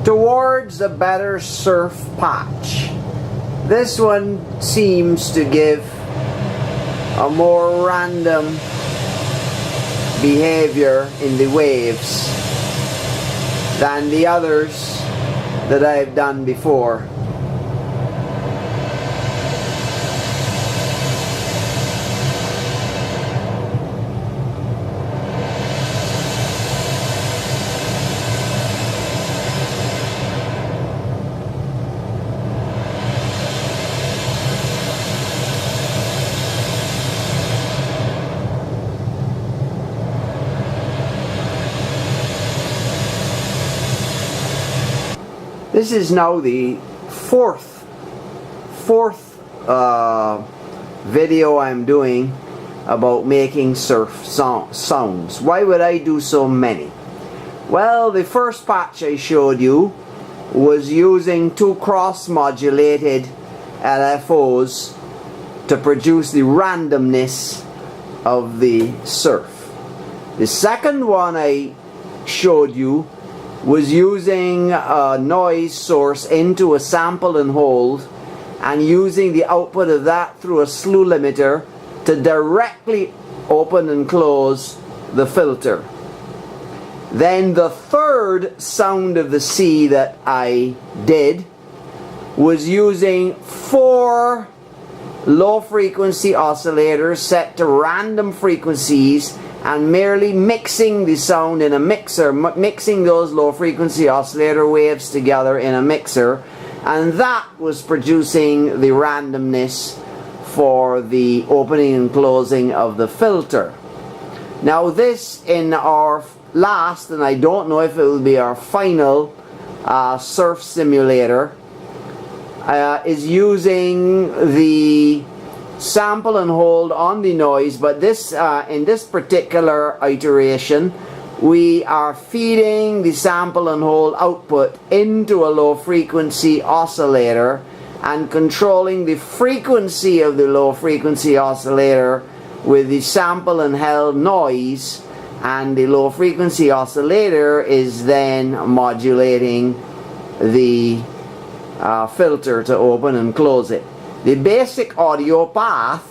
towards a better surf patch. This one seems to give a more random behavior in the waves than the others that I've done before. This is now the fourth video I'm doing about making surf sounds. Why would I do so many? Well, the first patch I showed you was using two cross-modulated LFOs to produce the randomness of the surf. The second one I showed you was using a noise source into a sample and hold and using the output of that through a slew limiter to directly open and close the filter. Then the third sound of the sea that I did was using 4 low frequency oscillators set to random frequencies and merely mixing the sound in a mixer, mixing those low frequency oscillator waves together in a mixer, and that was producing the randomness for the opening and closing of the filter. Now this, in our last, and I don't know if it will be our final surf simulator, is using the sample and hold on the noise, but this in this particular iteration we are feeding the sample and hold output into a low frequency oscillator and controlling the frequency of the low frequency oscillator with the sample and held noise, and the low frequency oscillator is then modulating the filter to open and close it. The basic audio path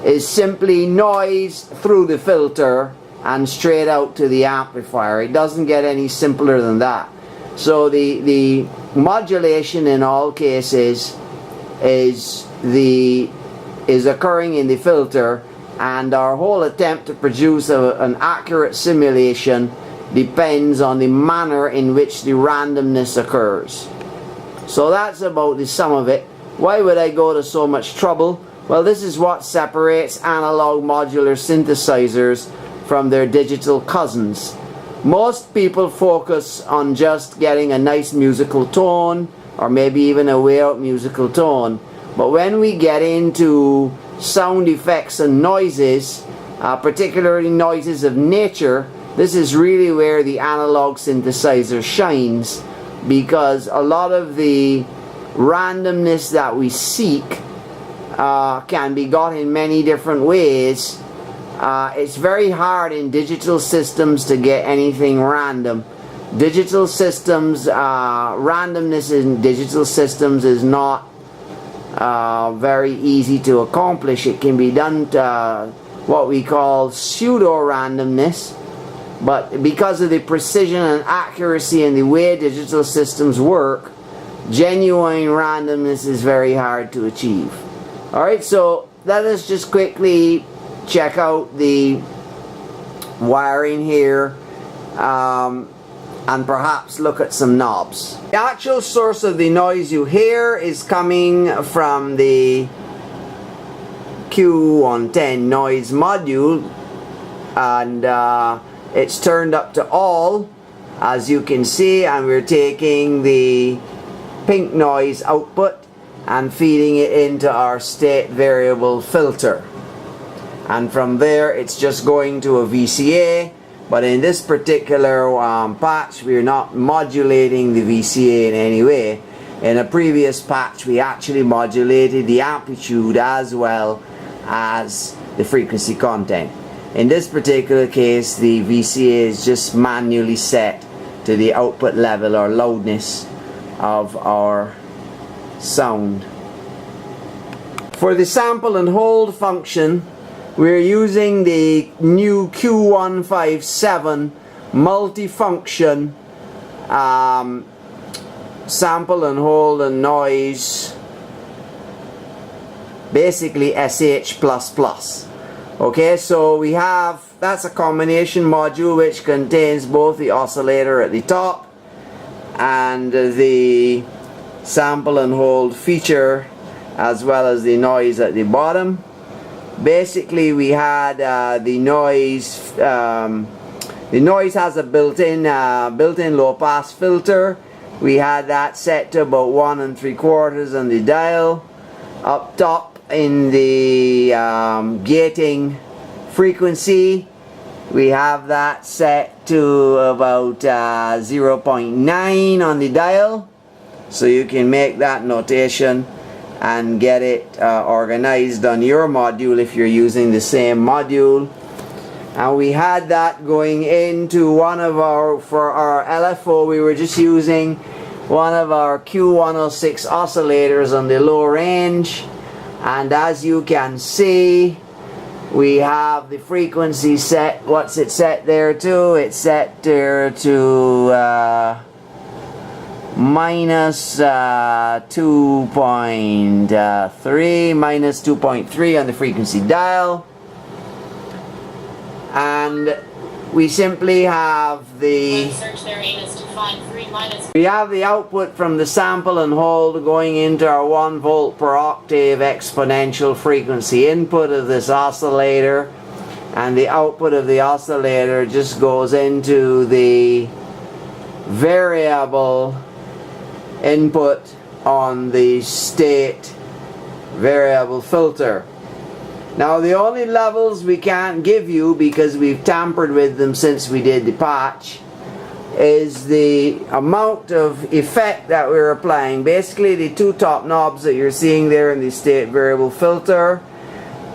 is simply noise through the filter and straight out to the amplifier. It doesn't get any simpler than that. So the modulation in all cases is occurring in the filter, and our whole attempt to produce an accurate simulation depends on the manner in which the randomness occurs. So that's about the sum of it. Why would I go to so much trouble? Well, this is what separates analog modular synthesizers from their digital cousins. Most people focus on just getting a nice musical tone, or maybe even a way out musical tone. But when we get into sound effects and noises, particularly noises of nature, this is really where the analog synthesizer shines, because a lot of the randomness that we seek can be got in many different ways. It's very hard in digital systems to get anything random. Digital systems, randomness in digital systems is not very easy to accomplish. It can be done to what we call pseudo-randomness, but because of the precision and accuracy in the way digital systems work, genuine randomness is very hard to achieve. Alright, so let us just quickly check out the wiring here and perhaps look at some knobs. The actual source of the noise you hear is coming from the Q110 noise module, and it's turned up to all, as you can see, and we're taking the pink noise output and feeding it into our state variable filter, and from there it's just going to a VCA. But in this particular patch, we're not modulating the VCA in any way. In a previous patch we actually modulated the amplitude as well as the frequency content. In this particular case, the VCA is just manually set to the output level or loudness of our sound. For the sample and hold function, we're using the new Q157 multifunction sample and hold and noise, basically SH++. Okay, so we have, that's a combination module which contains both the oscillator at the top and the sample and hold feature, as well as the noise at the bottom. Basically, we had the noise. The noise has a built-in low-pass filter. We had that set to about 1 3/4 on the dial. Up top in the gating frequency, we have that set to about 0.9 on the dial. So you can make that notation and get it organized on your module if you're using the same module. And we had that going into one of our, for our LFO, we were just using one of our Q106 oscillators on the low range. And as you can see, we have the frequency set. What's it set there to? It's set there to minus 2.3, minus 2.3 on the frequency dial. And we simply have the output from the sample and hold going into our 1 volt per octave exponential frequency input of this oscillator, and the output of the oscillator just goes into the variable input on the state variable filter. Now, the only levels we can't give you, because we've tampered with them since we did the patch, is the amount of effect that we're applying. Basically, the two top knobs that you're seeing there in the state variable filter,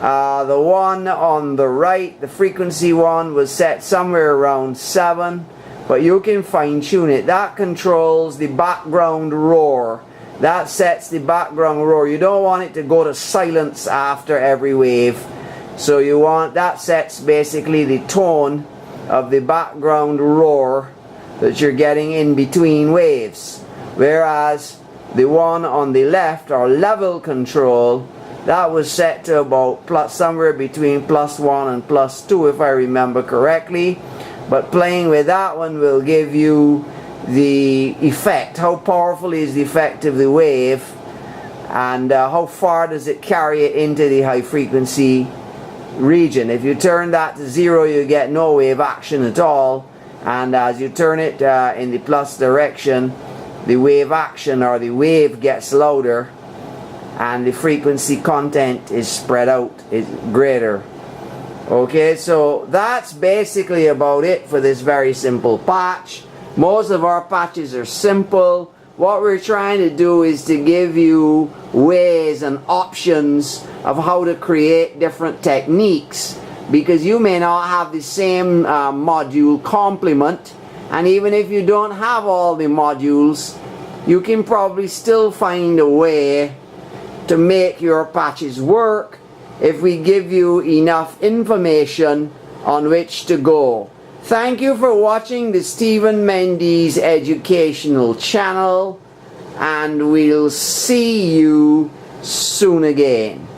the one on the right, the frequency one, was set somewhere around 7, but you can fine tune it. That controls the background roar. That sets the background roar. You don't want it to go to silence after every wave. So you want, that sets basically the tone of the background roar that you're getting in between waves. Whereas the one on the left, our level control, that was set to about somewhere between +1 and +2 if I remember correctly. But playing with that one will give you the effect. How powerful is the effect of the wave, and how far does it carry it into the high frequency region. If you turn that to 0, you get no wave action at all, and as you turn it in the plus direction, the wave action, or the wave, gets louder and the frequency content is spread out, is greater. Okay, so that's basically about it for this very simple patch. Most of our patches are simple. What we're trying to do is to give you ways and options of how to create different techniques, because you may not have the same module complement, and even if you don't have all the modules, you can probably still find a way to make your patches work if we give you enough information on which to go. Thank you for watching the Stephen Mendes Educational Channel, and we'll see you soon again.